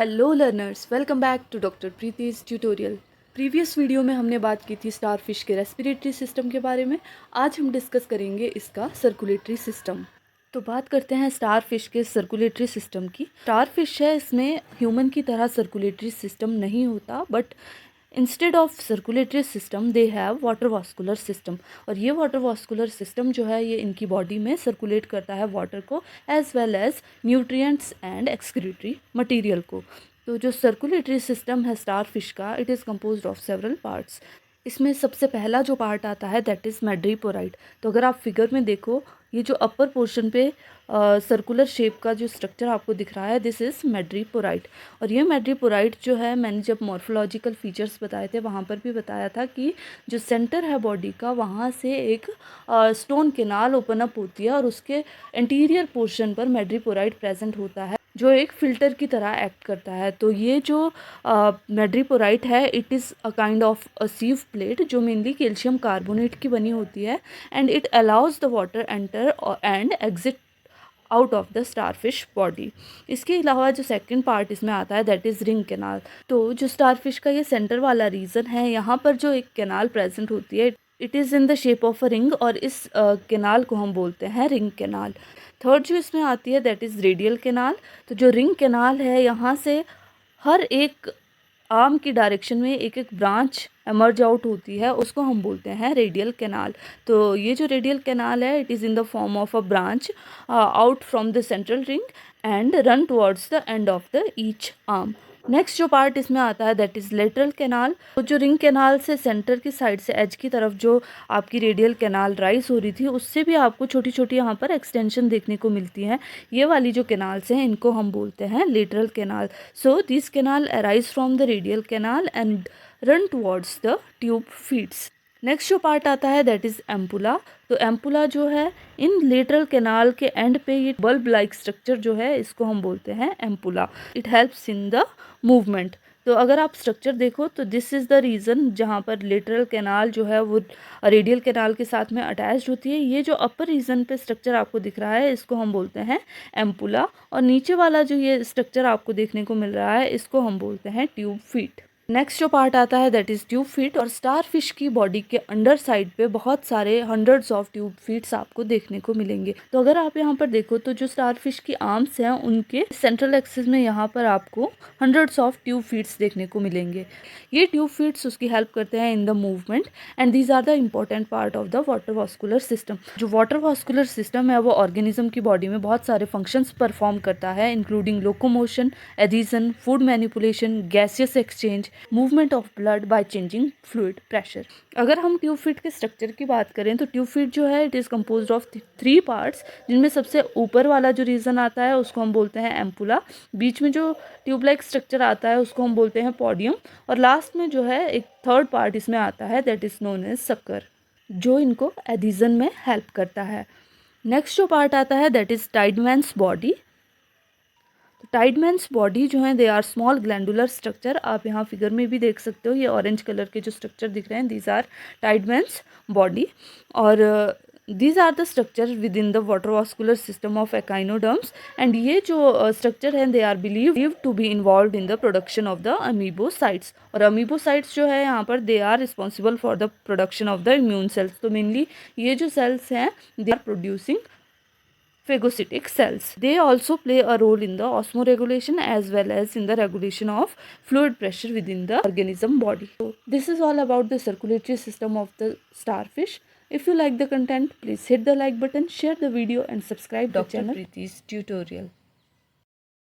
Hello learners, welcome back to doctor Preeti's tutorial. Previous video में हमने बात की थी स्टारफिश के रेस्पिरेटरी सिस्टम के बारे में। आज हम डिस्कस करेंगे इसका सर्कुलेटरी सिस्टम। तो बात करते हैं स्टारफिश के सर्कुलेटरी सिस्टम की। स्टारफिश है, इसमें ह्यूमन की तरह सर्कुलेटरी सिस्टम नहीं होता, but instead of circulatory system they have water vascular system. और ये वाटर वास्कुलर सिस्टम जो है ये इनकी बॉडी में सर्कुलेट करता है वाटर को, as well as nutrients and excretory material को। तो जो सर्कुलेटरी सिस्टम है स्टारफिश का, it is composed of several parts. इसमें सबसे पहला जो पार्ट आता है दैट इज़ मैड्रीपोराइट। तो अगर आप फिगर में देखो, ये जो अपर पोर्शन पे सर्कुलर शेप का जो स्ट्रक्चर आपको दिख रहा है, दिस इज़ मैड्रीपोराइट। और ये मैड्रीपोराइट जो है, मैंने जब मॉर्फोलॉजिकल फीचर्स बताए थे वहाँ पर भी बताया था कि जो सेंटर है बॉडी का, वहाँ से एक स्टोन केनाल ओपन अप होती है और उसके इंटीरियर पोर्शन पर मैड्रीपोराइट प्रेजेंट होता है, जो एक फ़िल्टर की तरह एक्ट करता है। तो ये जो मैड्रीपोराइट है, it is a kind of a sieve plate जो मेनली कैल्शियम कार्बोनेट की बनी होती है, and it allows the water enter and exit out of the starfish body. इसके अलावा जो सेकंड पार्ट इसमें आता है दैट इज़ रिंग कैनाल। तो जो स्टारफिश का ये सेंटर वाला रीजन है, यहाँ पर जो एक कैनाल प्रेजेंट होती है, it is in the shape of a ring, और इस कैनाल को हम बोलते हैं रिंग कैनाल। थर्ड जो इसमें आती है दैट इज़ रेडियल कैनाल। तो जो रिंग कैनाल है, यहाँ से हर एक आर्म की डायरेक्शन में एक एक ब्रांच एमर्ज आउट होती है, उसको हम बोलते हैं रेडियल कैनाल। तो ये जो रेडियल कैनाल है, it is in the form of a branch out from the central ring and run towards the end of the each arm. Next जो पार्ट इसमें आता है दैट इज़ लेटरल कैनाल। तो जो रिंग कैनाल से centre की side से as की तरफ जो आपकी रेडियल कैनाल राइज हो रही थी, उससे भी आपको छोटी छोटी यहाँ पर एक्सटेंशन देखने को मिलती हैं। ये वाली जो कैनाल्स हैं, इनको हम बोलते हैं lateral canal. So this canal arise from the radial canal and run towards the tube feeds. Next जो पार्ट आता है दैट इज़ एम्पुला। तो एम्पुला जो है, इन लेटरल कैनाल के एंड पे ये बल्ब लाइक स्ट्रक्चर जो है, इसको हम बोलते हैं ampulla. It helps in the movement. तो अगर आप स्ट्रक्चर देखो तो दिस इज़ द रीज़न जहाँ पर लेटरल कैनाल जो है वो रेडियल कैनाल के साथ में अटैच्ड होती है। ये जो अपर रीजन पे स्ट्रक्चर आपको दिख रहा है, इसको हम बोलते हैं एम्पुला, और नीचे वाला जो ये स्ट्रक्चर आपको देखने को मिल रहा है, इसको हम बोलते हैं ट्यूब फीट। नेक्स्ट जो पार्ट आता है दैट इज़ ट्यूब फीट। और स्टारफिश की बॉडी के अंडर साइड पे बहुत सारे हंड्रेड्स ऑफ ट्यूब फीट्स आपको देखने को मिलेंगे। तो अगर आप यहाँ पर देखो तो जो स्टारफिश की आर्म्स हैं, उनके सेंट्रल एक्सिस में यहाँ पर आपको हंड्रेड्स ऑफ ट्यूब फीट्स देखने को मिलेंगे। ये ट्यूब फीट्स उसकी हेल्प करते हैं in the movement, and these are the important part of the water vascular system. जो वाटर वास्कुलर सिस्टम है, वो ऑर्गेनिज्म की बॉडी में बहुत सारे फंक्शंस परफॉर्म करता है, including locomotion, adhesion, food manipulation, gaseous exchange, movement of blood by changing fluid pressure. अगर हम ट्यूब फीट के स्ट्रक्चर की बात करें तो ट्यूब फीट जो है, it is composed of 3 parts, जिनमें सबसे ऊपर वाला जो रीजन आता है उसको हम बोलते हैं एम्पुला। बीच में जो ट्यूब लाइक स्ट्रक्चर आता है उसको हम बोलते हैं पोडियम, और लास्ट में जो है एक थर्ड पार्ट इसमें आता है दैट इज़ नोन एज सक्कर, जो इनको एडिशन में हेल्प करता है। नेक्स्ट जो पार्ट आता है that is Tiedemann's body. Tiedemann's body जो है, they are small glandular structure. आप यहाँ फिगर में भी देख सकते हो, ये ऑरेंज कलर के जो स्ट्रक्चर दिख रहे हैं, दीज आर टाइडमैन्स बॉडी। और these are the structure within the water vascular system of echinoderms, and ये जो स्ट्रक्चर हैं, they are believe to be involve in the production of the amoebocytes. और amoebocytes जो है यहाँ पर, they are responsible for the production of the immune cells. तो mainly ये जो सेल्स हैं, they are producing phagocytic cells. They also play a role in the osmoregulation as well as in the regulation of fluid pressure within the organism body. So this is all about the circulatory system of the starfish. If you like the content, please hit the like button, share the video and subscribe to the channel. Dr. Preeti's tutorial.